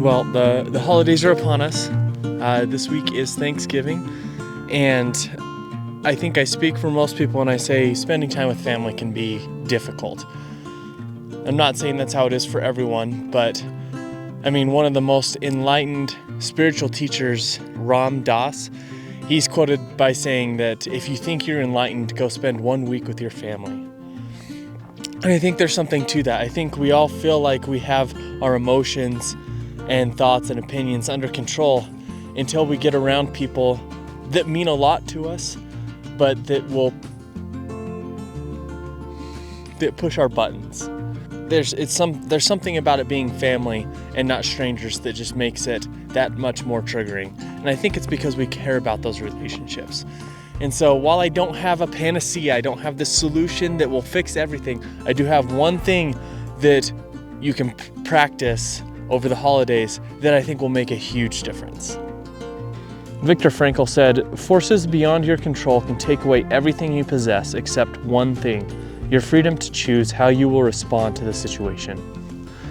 Well, the holidays are upon us. This week is Thanksgiving, and I think I speak for most people when I say spending time with family can be difficult. I'm not saying that's how it is for everyone, but I mean, one of the most enlightened spiritual teachers, Ram Dass, he's quoted by saying that if you think you're enlightened, go spend 1 week with your family. And I think there's something to that. I think we all feel like we have our emotions and thoughts and opinions under control until we get around people that mean a lot to us, but that push our buttons. There's something about it being family and not strangers that just makes it that much more triggering. And I think it's because we care about those relationships. And so while I don't have a panacea, I don't have the solution that will fix everything, I do have one thing that you can practice over the holidays that I think will make a huge difference. Viktor Frankl said, "Forces beyond your control can take away everything you possess except one thing, your freedom to choose how you will respond to the situation."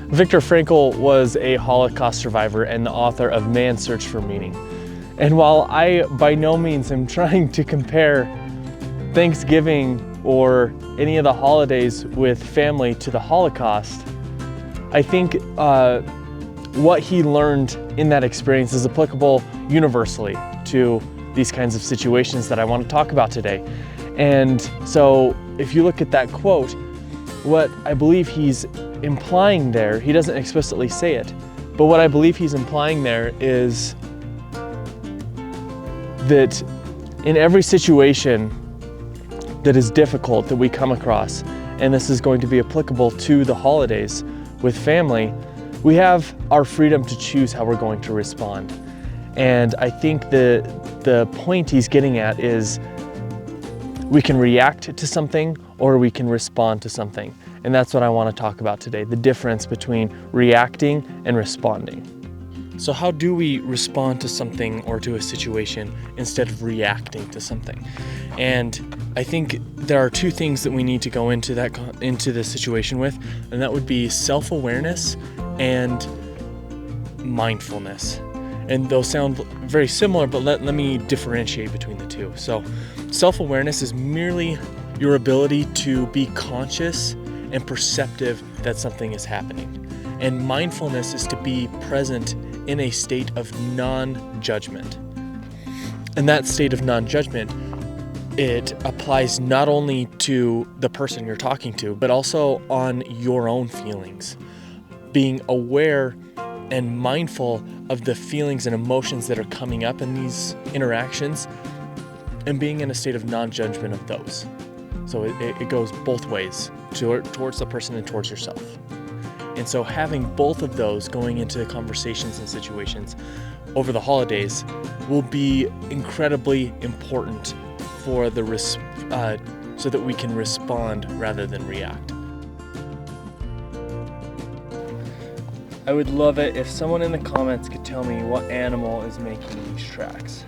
Viktor Frankl was a Holocaust survivor and the author of Man's Search for Meaning. And while I by no means am trying to compare Thanksgiving or any of the holidays with family to the Holocaust, I think what he learned in that experience is applicable universally to these kinds of situations that I want to talk about today. And so if you look at that quote, what I believe he's implying there, he doesn't explicitly say it, but what I believe he's implying there is that in every situation that is difficult that we come across, and this is going to be applicable to the holidays with family, we have our freedom to choose how we're going to respond. And I think the point he's getting at is we can react to something or we can respond to something. And that's what I want to talk about today, the difference between reacting and responding. So how do we respond to something or to a situation instead of reacting to something? And I think there are two things that we need to go into the situation with, and that would be self-awareness and mindfulness. And those sound very similar, but let me differentiate between the two. So self-awareness is merely your ability to be conscious and perceptive that something is happening. And mindfulness is to be present in a state of non-judgment. And that state of non-judgment, it applies not only to the person you're talking to, but also on your own feelings. Being aware and mindful of the feelings and emotions that are coming up in these interactions and being in a state of non-judgment of those. So it goes both ways, towards the person and towards yourself. And so having both of those going into conversations and situations over the holidays will be incredibly important for so that we can respond rather than react. I would love it if someone in the comments could tell me what animal is making these tracks.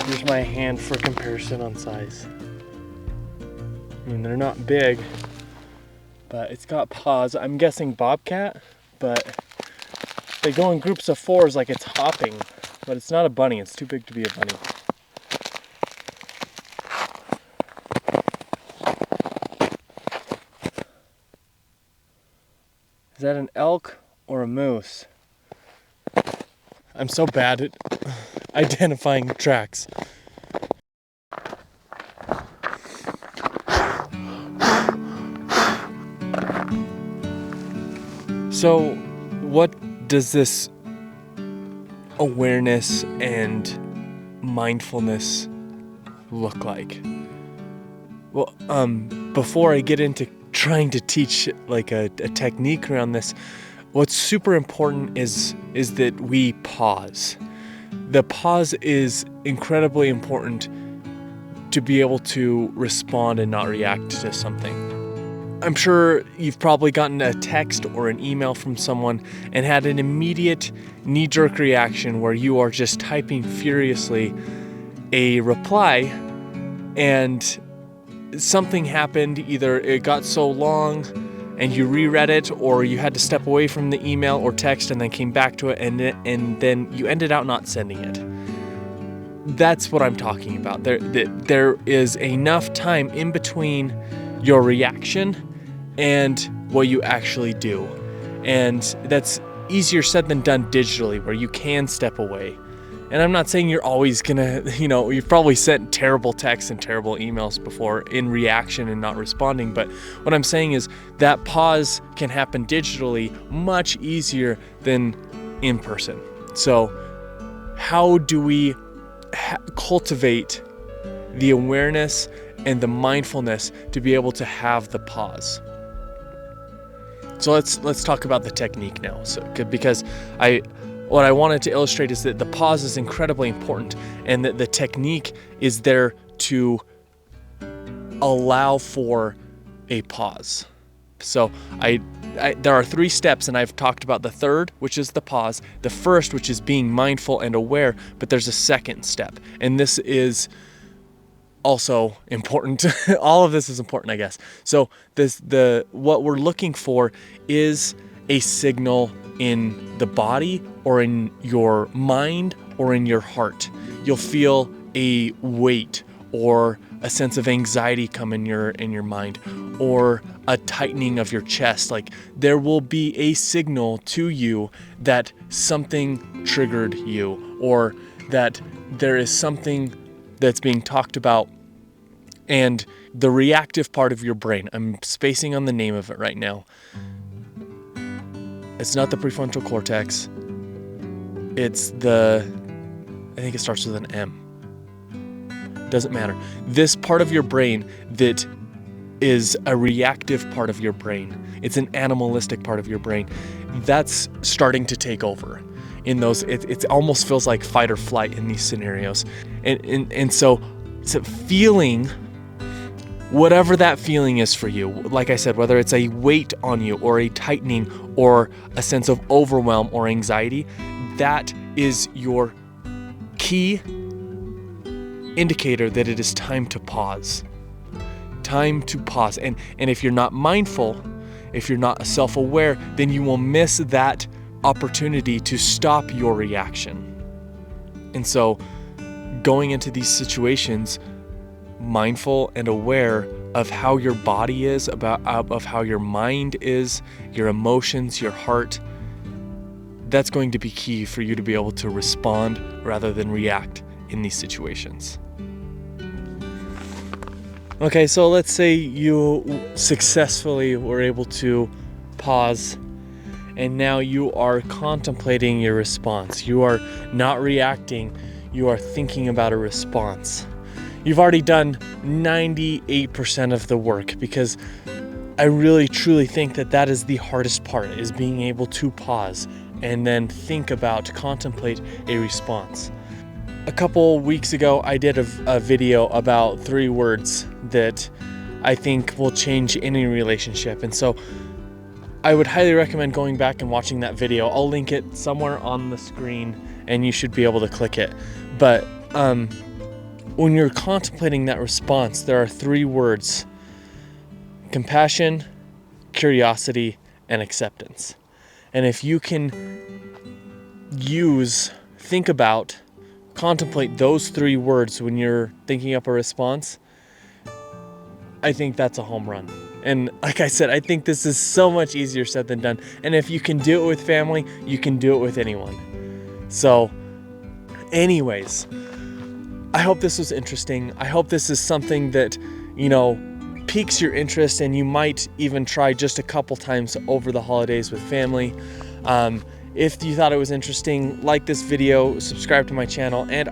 Here's my hand for comparison on size. I mean, they're not big, but it's got paws. I'm guessing bobcat, but they go in groups of fours like it's hopping, but it's not a bunny. It's too big to be a bunny. Is that an elk or a moose? I'm so bad at identifying tracks. So, what does this awareness and mindfulness look like? Well, before I get into trying to teach like a technique around this, what's super important is that we pause. The pause is incredibly important to be able to respond and not react to something. I'm sure you've probably gotten a text or an email from someone and had an immediate knee-jerk reaction where you are just typing furiously a reply, and something happened. Either it got so long and you reread it, or you had to step away from the email or text and then came back to it, and then you ended up not sending it. That's what I'm talking about. There is enough time in between your reaction and what you actually do. And that's easier said than done digitally, where you can step away. And I'm not saying you're always gonna, you've probably sent terrible texts and terrible emails before in reaction and not responding. But what I'm saying is that pause can happen digitally much easier than in person. So how do we cultivate the awareness and the mindfulness to be able to have the pause? So let's talk about the technique now. So because what I wanted to illustrate is that the pause is incredibly important, and that the technique is there to allow for a pause. So there are 3 steps, and I've talked about the third, which is the pause, the first, which is being mindful and aware, but there's a second step, and this is also important. All of this is important, I guess. So what we're looking for is a signal in the body or in your mind or in your heart. You'll feel a weight or a sense of anxiety come in your mind, or a tightening of your chest. Like there will be a signal to you that something triggered you, or that there is something that's being talked about. And the reactive part of your brain, I'm spacing on the name of it right now. It's not the prefrontal cortex. It's I think it starts with an M. Doesn't matter. This part of your brain that is a reactive part of your brain, it's an animalistic part of your brain, that's starting to take over. In those, it almost feels like fight or flight in these scenarios. And so feeling, whatever that feeling is for you, like I said, whether it's a weight on you or a tightening or a sense of overwhelm or anxiety, that is your key indicator that it is time to pause. Time to pause. And if you're not mindful, if you're not self-aware, then you will miss that opportunity to stop your reaction. And so going into these situations, mindful and aware of how your body is, of how your mind is, your emotions, your heart, that's going to be key for you to be able to respond rather than react in these situations. Okay, so let's say you successfully were able to pause, and now you are contemplating your response. You are not reacting, you are thinking about a response. You've already done 98% of the work, because I really truly think that is the hardest part, is being able to pause and then contemplate a response. A couple weeks ago, I did a video about 3 words that I think will change any relationship. And so I would highly recommend going back and watching that video. I'll link it somewhere on the screen and you should be able to click it. But when you're contemplating that response, there are 3 words: compassion, curiosity, and acceptance. And if you can contemplate those 3 words when you're thinking up a response, I think that's a home run. And like I said, I think this is so much easier said than done. And if you can do it with family, you can do it with anyone. So anyways, I hope this was interesting. I hope this is something that, piques your interest, and you might even try just a couple times over the holidays with family. If you thought it was interesting, like this video, subscribe to my channel, and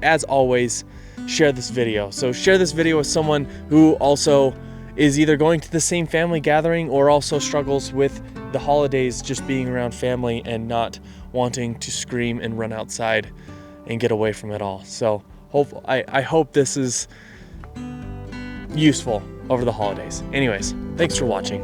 as always, share this video. So share this video with someone who also is either going to the same family gathering or also struggles with the holidays, just being around family and not wanting to scream and run outside and get away from it all. So I hope this is useful. over the holidays. Anyways, thanks for watching.